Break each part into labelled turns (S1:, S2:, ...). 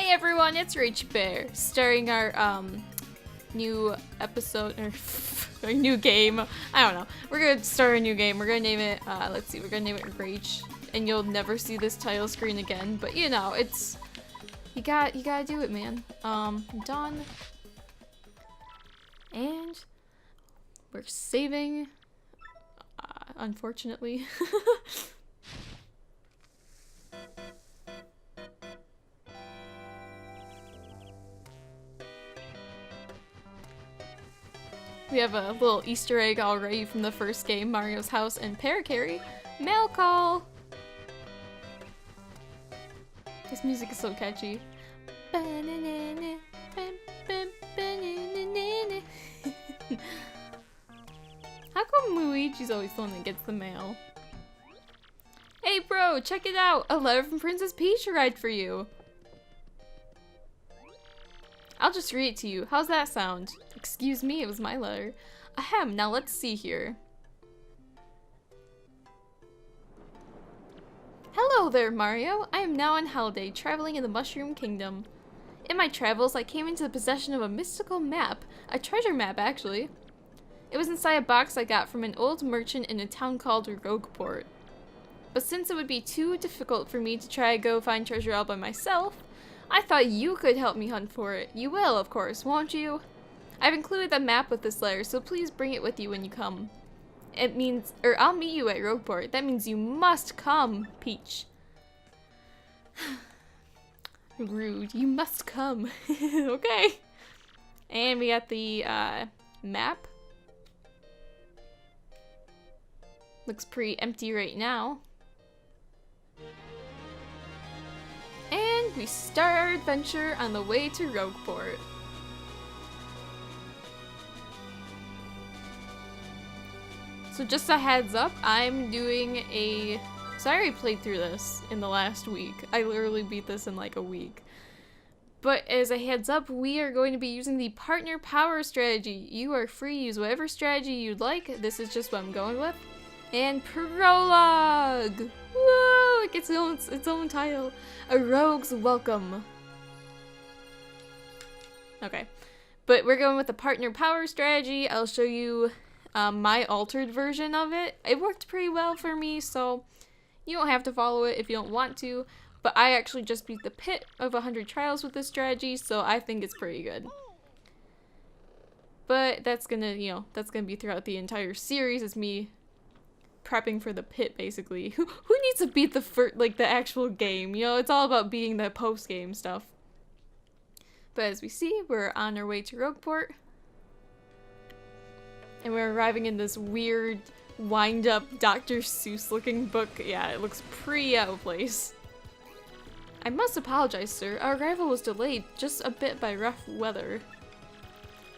S1: Hey everyone, it's Rach Bear, starring our new episode or our new game. I don't know. We're gonna start a new game. We're gonna name it. Let's see. We're gonna name it Rach, and you'll never see this title screen again. But you know, it's you gotta do it, man. Done, and we're saving. Unfortunately. We have a little Easter egg already from the first game, Mario's house and Paracarry. Mail call! This music is so catchy. How come Luigi's always the one that gets the mail? Hey bro, check it out! A letter from Princess Peach arrived for you! I'll just read it to you. How's that sound? Excuse me, it was my letter. Ahem, now let's see here. Hello there, Mario. I am now on holiday, traveling in the Mushroom Kingdom. In my travels, I came into the possession of a mystical map. A treasure map, actually. It was inside a box I got from an old merchant in a town called Rogueport. But since it would be too difficult for me to try to go find treasure all by myself, I thought you could help me hunt for it. You will, of course, won't you? I've included the map with this letter, so please bring it with you when you come. It means, I'll meet you at Rogueport. That means you must come, Peach. Rude. You must come. Okay. And we got the map. Looks pretty empty right now. And we start our adventure on the way to Rogueport. So just a heads up, I'm doing a... So I already played through this in the last week. I literally beat this in like a week. But as a heads up, we are going to be using the partner power strategy. You are free to use whatever strategy you'd like. This is just what I'm going with. And prologue! Whoa! It gets its own title. A Rogue's Welcome. Okay. But we're going with the partner power strategy. I'll show you my altered version of it. It worked pretty well for me, so you don't have to follow it if you don't want to. But I actually just beat the pit of 100 trials with this strategy, so I think it's pretty good. But that's gonna, that's gonna be throughout the entire series. It's me prepping for the pit, basically. Who needs to beat the actual game? It's all about beating the post-game stuff. But as we see, we're on our way to Rogueport. And we're arriving in this weird, wind-up Dr. Seuss-looking book. Yeah, it looks pretty out of place. I must apologize, sir. Our arrival was delayed just a bit by rough weather.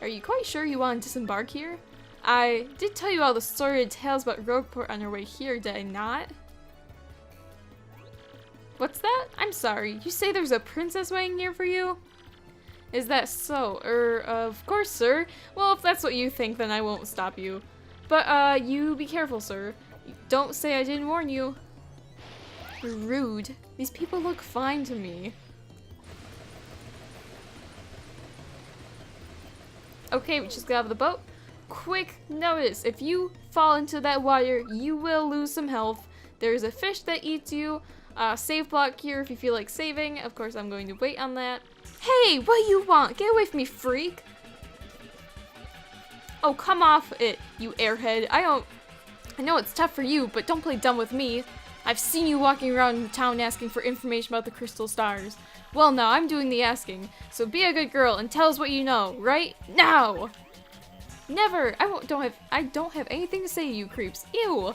S1: Are you quite sure you want to disembark here? I did tell you all the sordid tales about Rogueport on our way here, did I not? What's that? I'm sorry. You say there's a princess waiting here for you? Is that so? Of course, sir. Well, if that's what you think, then I won't stop you. But, you be careful, sir. Don't say I didn't warn you. Rude. These people look fine to me. Okay, we just got out of the boat. Quick notice, if you fall into that water, you will lose some health. There's a fish that eats you. Save block here if you feel like saving. Of course, I'm going to wait on that. Hey, what do you want? Get away from me, freak. Oh, come off it, you airhead. I know it's tough for you, but don't play dumb with me. I've seen you walking around town asking for information about the crystal stars. Well, now I'm doing the asking, so be a good girl and tell us what you know, right now. Never! I don't have anything to say to you creeps. Ew!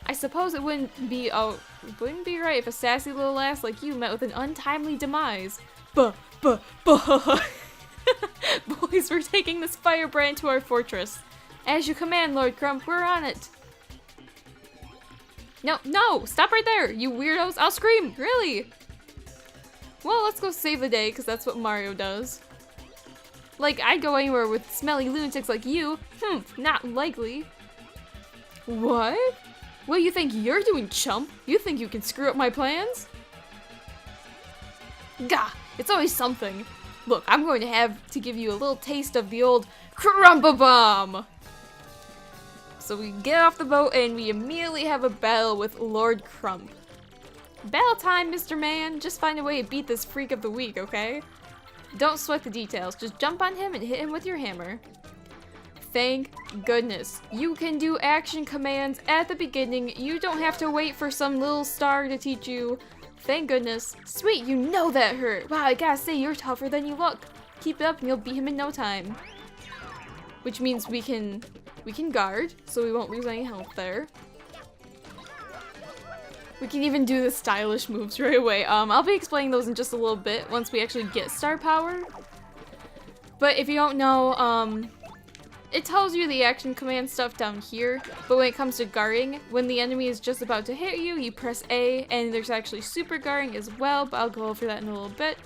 S1: I suppose it wouldn't be right if a sassy little lass like you met with an untimely demise. Boys, we're taking this firebrand to our fortress. As you command, Lord Crump, we're on it. No! Stop right there, you weirdos! I'll scream! Really? Well, let's go save the day, because that's what Mario does. Like, I'd go anywhere with smelly lunatics like you. Not likely. What? What do you think you're doing, chump? You think you can screw up my plans? Gah! It's always something. Look, I'm going to have to give you a little taste of the old Crumpa-Bomb! So we get off the boat and we immediately have a battle with Lord Crump. Battle time, Mr. Man! Just find a way to beat this freak of the week, okay? Don't sweat the details, just jump on him and hit him with your hammer. Thank goodness. You can do action commands at the beginning. You don't have to wait for some little star to teach you. Thank goodness. Sweet, you know that hurt. Wow, I gotta say, you're tougher than you look. Keep it up and you'll beat him in no time. Which means we can guard, so we won't lose any health there. We can even do the stylish moves right away. I'll be explaining those in just a little bit once we actually get star power. But if you don't know, it tells you the action command stuff down here, but when it comes to guarding, when the enemy is just about to hit you, you press A, and there's actually super guarding as well, but I'll go over that in a little bit.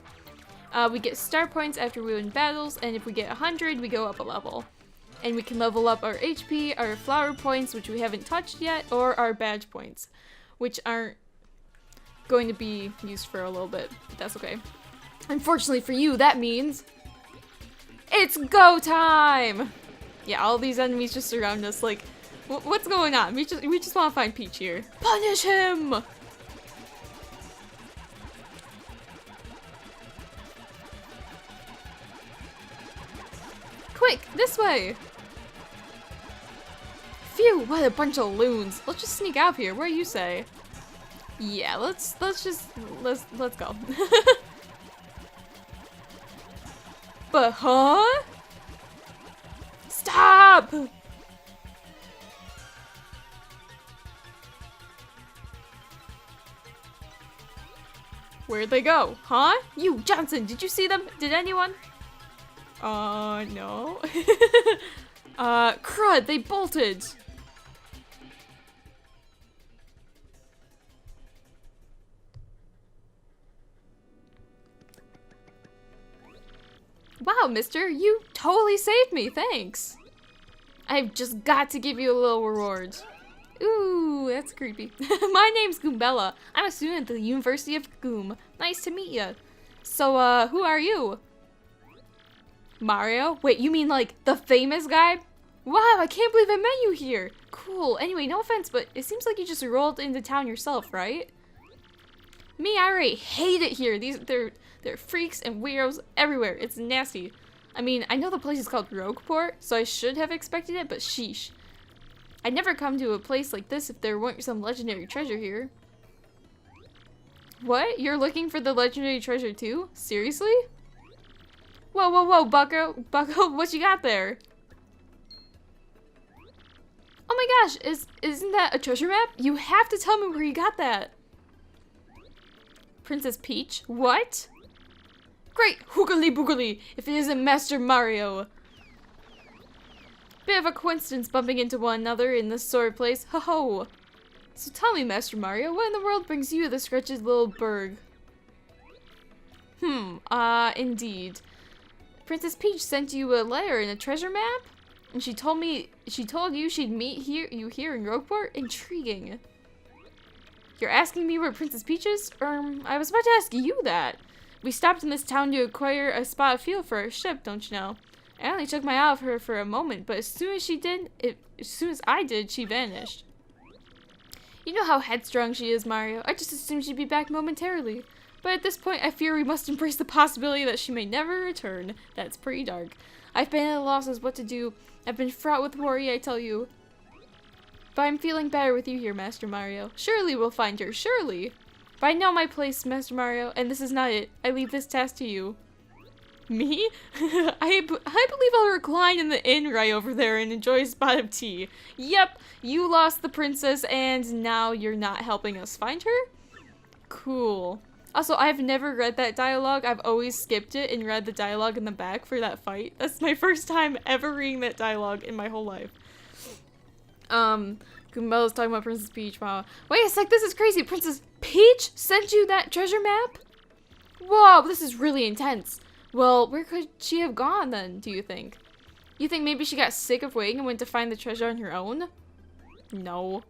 S1: We get star points after we win battles, and if we get 100, we go up a level. And we can level up our HP, our flower points, which we haven't touched yet, or our badge points, which aren't going to be used for a little bit, but that's okay. Unfortunately for you, that means it's go time! Yeah, all these enemies just surround us like, what's going on? We just want to find Peach here. Punish him! Quick, this way! Phew, what a bunch of loons. Let's just sneak out here. What do you say? Yeah, let's go. But huh? Stop! Where'd they go? Huh? You, Johnson, did you see them? Did anyone? No. Crud, they bolted! Wow, mister, you totally saved me, thanks! I've just got to give you a little reward. Ooh, that's creepy. My name's Goombella. I'm a student at the University of Goom. Nice to meet you. So, who are you? Mario? Wait, you mean like the famous guy? Wow, I can't believe I met you here. Cool. Anyway, no offense, but it seems like you just rolled into town yourself, right? Me, I already hate it here. They're freaks and weirdos everywhere. It's nasty. I mean, I know the place is called Rogueport, so I should have expected it, but sheesh. I'd never come to a place like this if there weren't some legendary treasure here. What? You're looking for the legendary treasure too? Seriously? Whoa, whoa, whoa, Bucko, what you got there? Oh my gosh, isn't that a treasure map? You have to tell me where you got that. Princess Peach? What? Great hoogly boogly, if it isn't Master Mario. Bit of a coincidence bumping into one another in this sort of place, ho-ho. So tell me, Master Mario, what in the world brings you to this wretched little burg? Indeed. Princess Peach sent you a letter and a treasure map? And she told you she'd meet you here in Rogueport? Intriguing. You're asking me where Princess Peach is? I was about to ask you that. We stopped in this town to acquire a spot of fuel for our ship, don't you know? I only took my eye off her for a moment, but as soon as I did, she vanished. You know how headstrong she is, Mario. I just assumed she'd be back momentarily. But at this point, I fear we must embrace the possibility that she may never return. That's pretty dark. I've been at a loss as what to do. I've been fraught with worry, I tell you. But I'm feeling better with you here, Master Mario. Surely we'll find her, surely. But I know my place, Master Mario, and this is not it. I leave this task to you. Me? I believe I'll recline in the inn right over there and enjoy a spot of tea. Yep, you lost the princess and now you're not helping us find her? Cool. Also, I've never read that dialogue. I've always skipped it and read the dialogue in the back for that fight. That's my first time ever reading that dialogue in my whole life. Goombella's talking about Princess Peach. Wow. Wait a sec, this is crazy. Princess Peach sent you that treasure map? Whoa, this is really intense. Well, where could she have gone then, do you think? You think maybe she got sick of waiting and went to find the treasure on her own? No.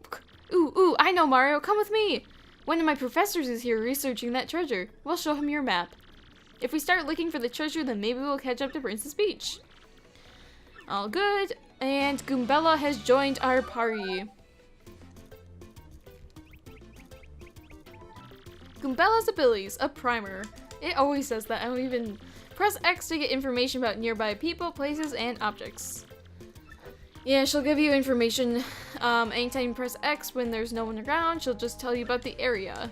S1: Ooh, I know, Mario. Come with me. One of my professors is here researching that treasure. We'll show him your map. If we start looking for the treasure, then maybe we'll catch up to Princess Peach. All good. And Goombella has joined our party. Goombella's abilities, a primer. It always says that. I don't even... Press X to get information about nearby people, places, and objects. Yeah, she'll give you information. Anytime you press X when there's no one around, she'll just tell you about the area.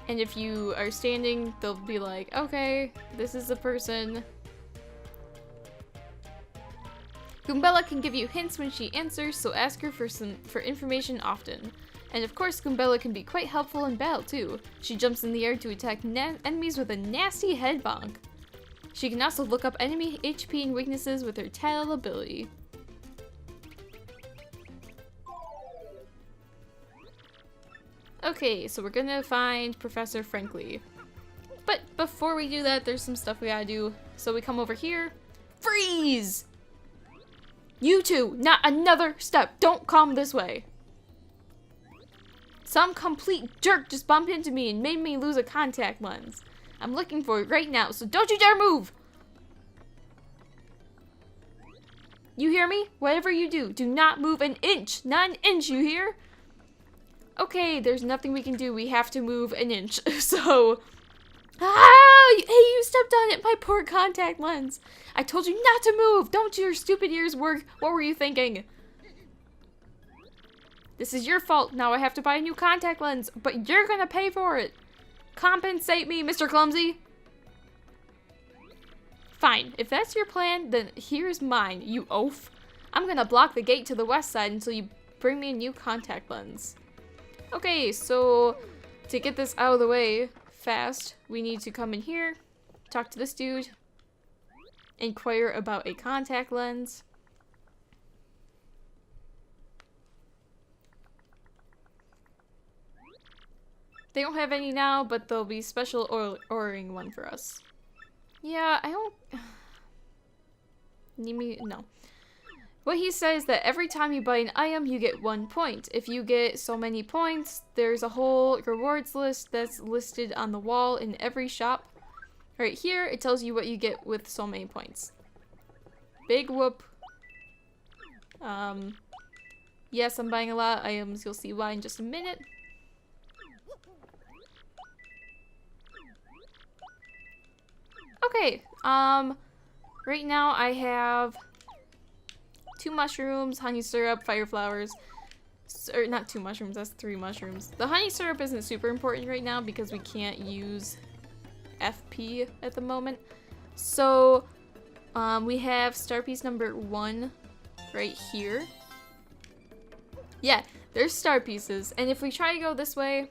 S1: And if you are standing, they'll be like, okay, this is the person. Goombella can give you hints when she answers, so ask her for information often. And of course, Goombella can be quite helpful in battle too. She jumps in the air to attack enemies with a nasty head bonk. She can also look up enemy HP and weaknesses with her tattle ability. Okay, so we're gonna find Professor Frankly. But before we do that, there's some stuff we gotta do. So we come over here. Freeze! You two, not another step. Don't come this way. Some complete jerk just bumped into me and made me lose a contact lens. I'm looking for it right now, so don't you dare move! You hear me? Whatever you do, do not move an inch! Not an inch, you hear? Okay, there's nothing we can do. We have to move an inch. So... Ah! Hey, you stepped on it, my poor contact lens. I told you not to move! Don't your stupid ears work? What were you thinking? This is your fault. Now I have to buy a new contact lens, but you're gonna pay for it. Compensate me, Mr. Clumsy. Fine. If that's your plan, then here's mine, you oaf. I'm gonna block the gate to the west side until you bring me a new contact lens. Okay, so to get this out of the way fast, we need to come in here, talk to this dude, inquire about a contact lens. They don't have any now, but there'll be special ordering one for us. Yeah, I don't... Need me... No. What he says is that every time you buy an item, you get 1 point. If you get so many points, there's a whole rewards list that's listed on the wall in every shop. Right here, it tells you what you get with so many points. Big whoop. Yes, I'm buying a lot of items. You'll see why in just a minute. Okay, right now I have 2 mushrooms, honey syrup, fire flowers. Or not 2 mushrooms, that's 3 mushrooms. The honey syrup isn't super important right now because we can't use FP at the moment. So, we have star piece number 1 right here. Yeah, there's star pieces. And if we try to go this way...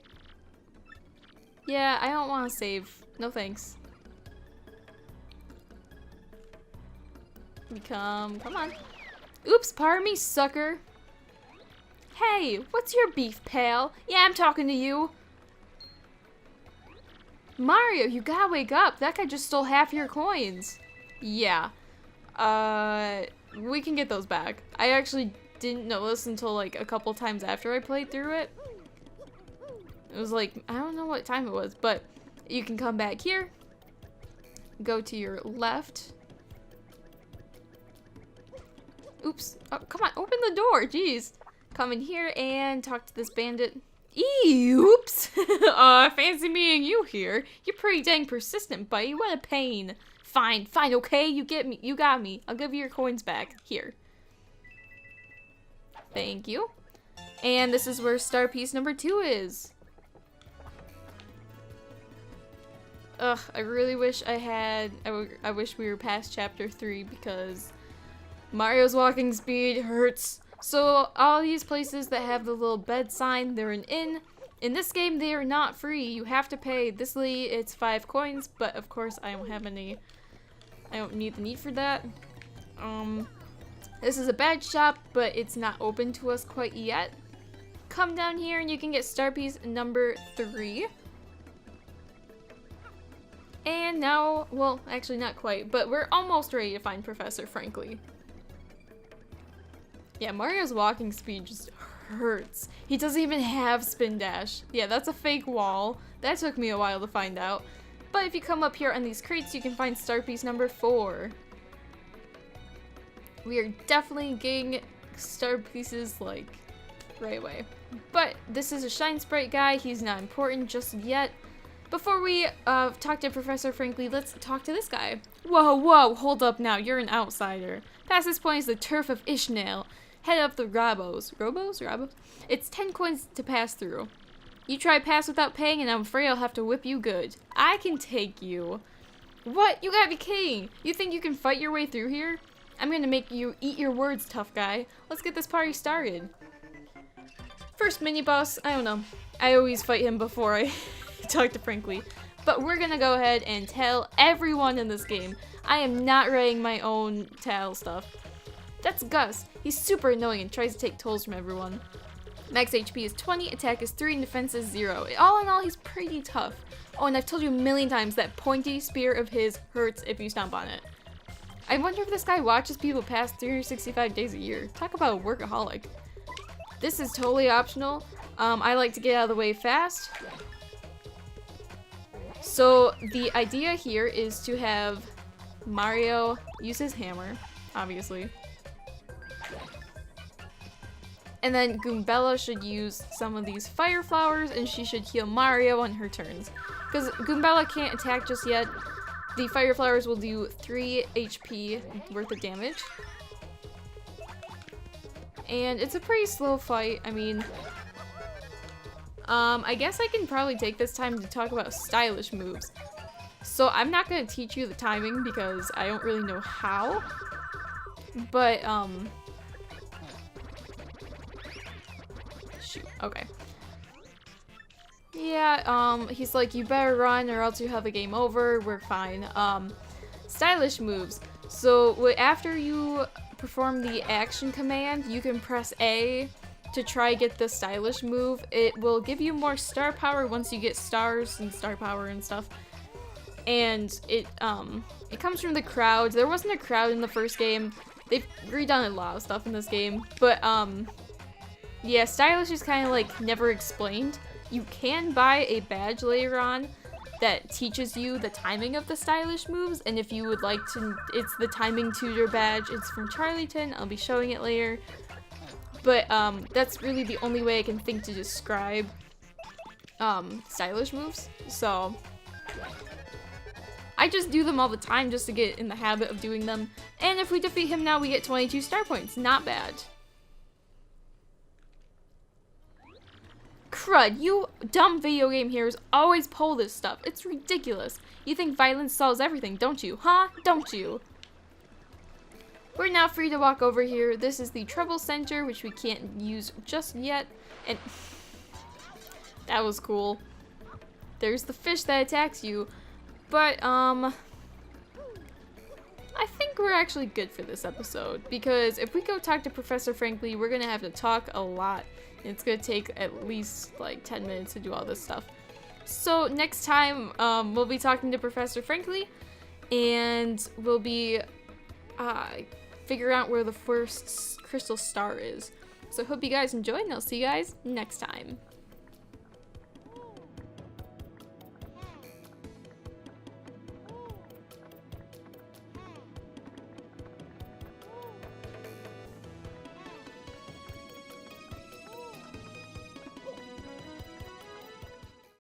S1: Yeah, I don't want to save. No thanks. Come on. Oops, pardon me, sucker. Hey, what's your beef, pal? Yeah, I'm talking to you. Mario, you gotta wake up. That guy just stole half your coins. Yeah. We can get those back. I actually didn't notice until like a couple times after I played through it. It was like, I don't know what time it was, but you can come back here. Go to your left. Oops. Oh, come on, open the door. Jeez. Come in here and talk to this bandit. Oops. Fancy meeting you here. You're pretty dang persistent, buddy. What a pain. Fine, okay. You get me. You got me. I'll give you your coins back. Here. Thank you. And this is where star piece number 2 is. Ugh, I really wish I had... I wish we were past chapter 3 because... Mario's walking speed hurts. So all these places that have the little bed sign, they're an inn. In this game, they are not free. You have to pay. Thisly, it's 5 coins, but of course I don't have any. I don't need the need for that. This is a bad shop, but it's not open to us quite yet. Come down here and you can get star piece number 3. And now, well, actually not quite, but we're almost ready to find Professor Frankly. Yeah, Mario's walking speed just hurts. He doesn't even have spin dash. Yeah, that's a fake wall. That took me a while to find out. But if you come up here on these crates, you can find star piece number 4. We are definitely getting star pieces, like, right away. But this is a Shine Sprite guy. He's not important just yet. Before we talk to Professor Frankly, let's talk to this guy. Whoa, whoa, hold up now. You're an outsider. Past this point is the turf of Ishmael. Head up the Robos. Robos? It's 10 coins to pass through. You try pass without paying, and I'm afraid I'll have to whip you good. I can take you. What? You gotta be kidding. You think you can fight your way through here? I'm gonna make you eat your words, tough guy. Let's get this party started. First mini-boss, I don't know. I always fight him before I talk to Frankly. But we're gonna go ahead and tell everyone in this game. I am not writing my own tell stuff. That's Gus. He's super annoying and tries to take tolls from everyone. Max HP is 20, attack is 3, and defense is 0. All in all, he's pretty tough. Oh, and I've told you a million times that pointy spear of his hurts if you stomp on it. I wonder if this guy watches people pass 365 days a year. Talk about a workaholic. This is totally optional. I like to get out of the way fast. So the idea here is to have Mario use his hammer, obviously. And then Goombella should use some of these fire flowers, and she should heal Mario on her turns. Because Goombella can't attack just yet. The fire flowers will do 3 HP worth of damage. And it's a pretty slow fight. I mean, I guess I can probably take this time to talk about stylish moves. So I'm not going to teach you the timing because I don't really know how. But, shoot, okay. Yeah, he's like, you better run or else you have a game over. We're fine. Stylish moves. So after you perform the action command, you can press A to try get the stylish move. It will give you more star power once you get stars and star power and stuff. And it comes from the crowd. There wasn't a crowd in the first game. They've redone a lot of stuff in this game. But, yeah, stylish is kind of like never explained. You can buy a badge later on that teaches you the timing of the stylish moves, and if you would like to, it's the timing tutor badge. It's from Charlieton. I'll be showing it later. But that's really the only way I can think to describe stylish moves. So I just do them all the time just to get in the habit of doing them. And if we defeat him now, we get 22 star points. Not bad. Crud, you dumb video game heroes always pull this stuff. It's ridiculous. You think violence solves everything, don't you? Huh? Don't you? We're now free to walk over here. This is the Trouble Center, which we can't use just yet. And that was cool. There's the fish that attacks you. But, I think we're actually good for this episode. Because if we go talk to Professor Frankly, we're gonna have to talk a lot. It's gonna take at least like 10 minutes to do all this stuff. So next time, we'll be talking to Professor Frankly, and we'll be figuring out where the first crystal star is. So I hope you guys enjoyed, and I'll see you guys next time.